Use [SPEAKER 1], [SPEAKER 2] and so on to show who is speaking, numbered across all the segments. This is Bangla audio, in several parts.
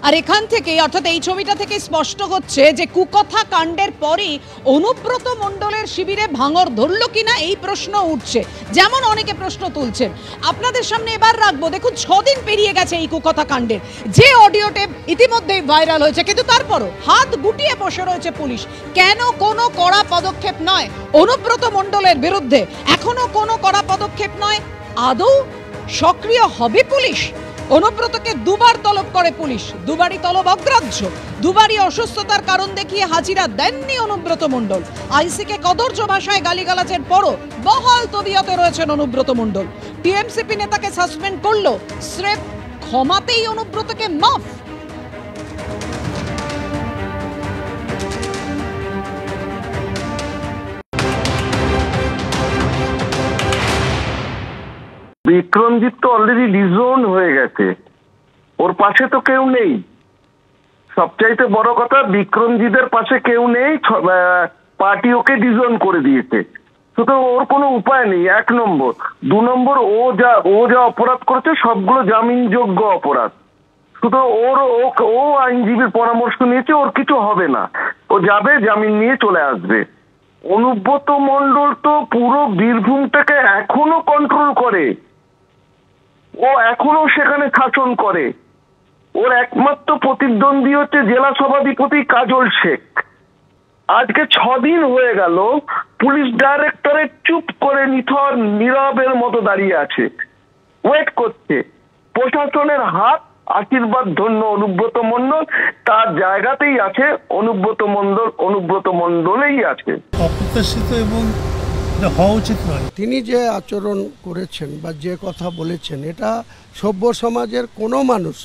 [SPEAKER 1] আর এখান থেকে অর্থাৎ এই ছবিটা থেকে স্পষ্ট হচ্ছে যে কুকথা কাণ্ডের পরই অনুব্রত মণ্ডলের শিবিরে ভাঙর ধরল কিনা এই প্রশ্ন উঠছে, যেমন অনেকে প্রশ্ন তুলছেন। আপনাদের সামনে এবার রাখবো, দেখুন 6 দিন পেরিয়ে গেছে এই কুকথা কাণ্ডের, যে অডিও টেপ ইতিমধ্যেই ভাইরাল হয়েছে, কিন্তু তারপরও হাত গুটিয়ে বসে রয়েছে পুলিশ। কেন কোনো কড়া পদক্ষেপ নয় অনুব্রত মণ্ডলের বিরুদ্ধে? এখনো কোনো কড়া পদক্ষেপ নয়। আদৌ সক্রিয় হবে পুলিশ? অনুব্রতকে দুবার তলব করে পুলিশ, দুবারই তলব অগ্রাহ্য, দুবারই অসুস্থতার কারণ দেখিয়ে হাজিরা দেননি অনুব্রত মণ্ডল। আইসিকে কদর্য ভাষায় গালিগালাজের পরও বহাল তবিয়তে রয়েছেন অনুব্রত মণ্ডল। টিএমসিপি নেতাকে সাসপেন্ড করলো, স্রেফ ক্ষমাতেই অনুব্রতকে মাফ।
[SPEAKER 2] বিক্রমজিৎ তো অলরেডি ডিজোন হয়ে গেছে, ওর পাশে তো কেউ নেই। সবচাইতে বড় কথা, বিক্রমজিতের পাশে কেউ নেই, পার্টি ওকে ডিজোন করে দিয়েছে। সুতরাং ওর কোনো উপায় নেই, 1 নম্বর। 2 নম্বর, ও যা অপরাধ করেছে সবগুলো জামিনযোগ্য অপরাধ। সুতরাং ও আইনজীবীর পরামর্শ নিয়েছে, ওর কিছু হবে না, ও যাবে জামিন নিয়ে চলে আসবে। অনুব্রত মণ্ডল তো পুরো বীরভূমটাকে এখনো কন্ট্রোল করে, ও এখনো সেখানে শাসন করে। ওর একমাত্র প্রতিদ্বন্দ্বী হচ্ছে জেলা সভাধিপতি কাজল শেখ। আজকে 6 দিন হয়ে গেল পুলিশ ডাইরেক্টরেট চুপ করে নিথর নীরবের মতো দাঁড়িয়ে আছে, ওয়েট করছে। প্রশাসনের হাত আশীর্বাদ ধন্য অনুব্রত মণ্ডল, তার জায়গাতেই আছে অনুব্রত মণ্ডলেই আছে।
[SPEAKER 3] অপ্রত্যাশিত এবং হওয়া উচিত নয়।
[SPEAKER 4] তিনি যে আচরণ করেছেন বা যে কথা বলেছেন, এটা সভ্য সমাজের কোনো মানুষ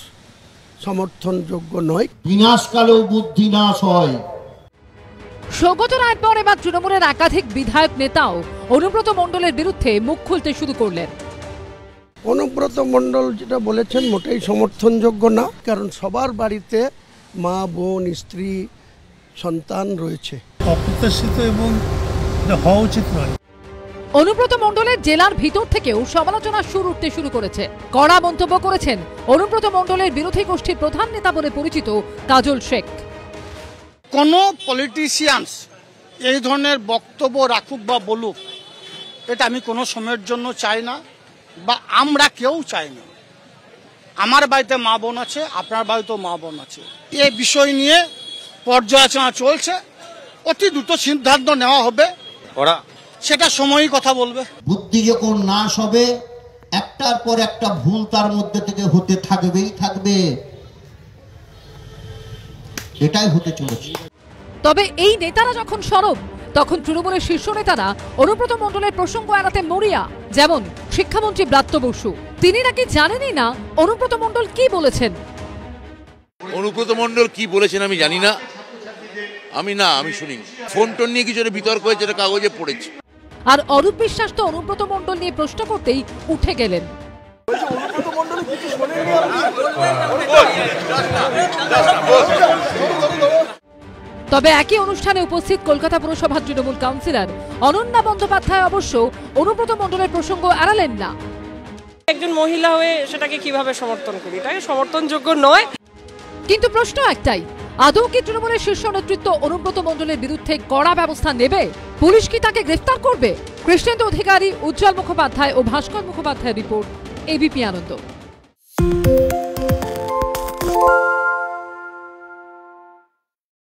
[SPEAKER 4] সমর্থনযোগ্য নয়।
[SPEAKER 5] বিনাশকালেও বুদ্ধি নাশ হয়।
[SPEAKER 6] সৌগত রায়ের পর এবার তৃণমূলের একাধিক বিধায়ক নেতাও অনুব্রত মণ্ডলের বিরুদ্ধে মুখ খুলতে শুরু করলেন।
[SPEAKER 4] অনুব্রত মণ্ডল যেটা বলেছেন মোটেই সমর্থনযোগ্য না, কারণ সবার বাড়িতে মা, বোন, স্ত্রী, সন্তান রয়েছে।
[SPEAKER 3] অপ্রত্যাশিত এবং হওয়া উচিত নয়।
[SPEAKER 6] অনুব্রত মণ্ডলের জেলার ভিতর থেকেও সমালোচনার সুর উঠতে শুরু করেছে। কড়া মন্তব্য করেছেন অনুব্রত মণ্ডলের বিরোধী গোষ্ঠীর প্রধান নেতা বলে পরিচিত কাজল শেখ।
[SPEAKER 7] কোন পলিটিশিয়ানস এই ধরনের বক্তব্য রাখুক বা বলুক, এটা আমি কোনো সময়ের জন্য চাই না, বা আমরা কেউ চাই না। আমার বাড়িতে মা বোন আছে, আপনার বাড়িতেও মা বোন আছে। এই বিষয় নিয়ে পর্যালোচনা চলছে, অতি দ্রুত সিদ্ধান্ত নেওয়া হবে, সেটা সময়ই কথা বলবে।
[SPEAKER 5] বুদ্ধি যখন নাশ হবে, একটার পর একটা ভুল তার মধ্যে থেকে হতে থাকবে, এটাই হতে চলেছে।
[SPEAKER 6] তবে এই নেতারা যখন সরব, তখন তৃণমূলের শীর্ষ নেতারা অনুব্রত মণ্ডলের প্রসঙ্গ এড়াতে মরিয়া। যেমন শিক্ষামন্ত্রী ব্রাত্য বসু, তিনি নাকি জানেনই না অনুব্রত মণ্ডল কি বলেছেন।
[SPEAKER 8] অনুব্রত মণ্ডল কি বলেছেন আমি জানি না, আমি শুনিনি। ফোন টোন নিয়ে কিছু বিতর্ক হয়েছে, এটা কাগজে পড়েছি।
[SPEAKER 6] আর অরূপ বিশ্বাস তো অনুব্রত মণ্ডল নিয়ে প্রশ্ন করতেই উঠে গেলেন। তবে একই অনুষ্ঠানে উপস্থিত কলকাতা পুরসভার তৃণমূল কাউন্সিলর অনন্যা বন্দ্যোপাধ্যায় অবশ্য অনুব্রত মণ্ডলের প্রসঙ্গ এড়ালেন না।
[SPEAKER 9] একজন মহিলা হয়ে সেটাকে কিভাবে সমর্থন করি, এটাকে সমর্থনযোগ্য নয়।
[SPEAKER 6] কিন্তু প্রশ্ন একটাই, আদৌ কি তৃণমূলের শীর্ষ নেতৃত্ব অনুব্রত মণ্ডলের বিরুদ্ধে কড়া ব্যবস্থা নেবে? পুলিশ কি তাকে গ্রেফতার করবে? কৃষ্ণেন্দু অধিকারী, উজ্জ্বল মুখোপাধ্যায় ও ভাস্কর মুখোপাধ্যায়ের রিপোর্ট, এবিপি আনন্দ।